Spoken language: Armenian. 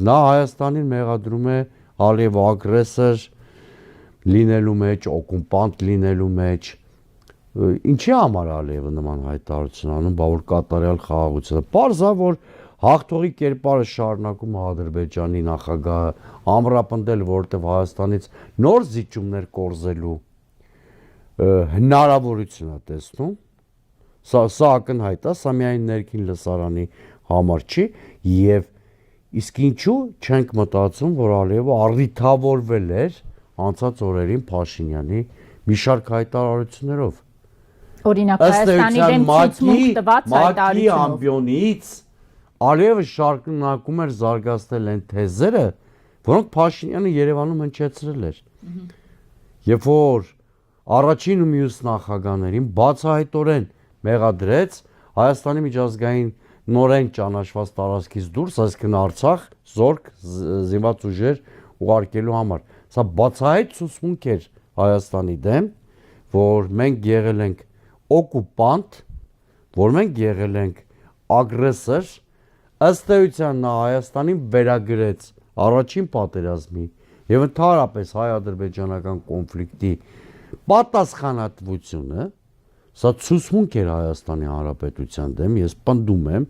նա Հայաստանին մեղադրում է Ալիև ագրեսոր լինելու մեջ, օկուպանտ լինելու մեջ։ Ինչի համար Ալիևը նման հայտարարություն անում, բա որ կատարյալ խաղաղությունը։ Պարզ է, որ հաղթողի կերպարը շարունակում է Ադրբեջանի նախագահը ամրապնդել, որտեղ Հայաստանից նոր զիջումներ կորզելու հնարավորություն է տեսնում։ Սա ակնհայտ է, սա միայն ներքին լսարանի համար չի, եւ իսկ ինչու չենք մտածում, որ Ալիևը առիթավորվել էր անցած օրերին Փաշինյանի մի շարք հայտարարություններով։ Օրինակ Հայաստանի դեմ ցուցմունք տված հայտարարությունով ամբիոնից Ալիևը շարունակում էր զարգացնել այն թեզերը, որոնք Փաշինյանը Երևանում հնչեցրել էր։ Երբ որ առաջին ու մյուս նախագահներին բացահայտորեն մեղադրեց Հայաստանի միջազգային նորեն ճանաչված տարածքից դուրս, այսինքն Արցախ, զորք, զինված ուժեր ուղարկելու համար։ Սա բացահայտ ցուցմունք էր Հայաստանի դեմ, որ մենք եղել ենք օկուպանտ, որ մենք եղել ենք ագրեսոր, ըստ էության նա Հայաստանին վերագրեց առաջին պատերազմի եւ ընդհանրապես հայ-ադրբեջանական կոնֆլիկտի պատասխանատվությունը, սա ցուցմունք էր Հայաստանի Հանրապետության դեմ, ես պնդում եմ,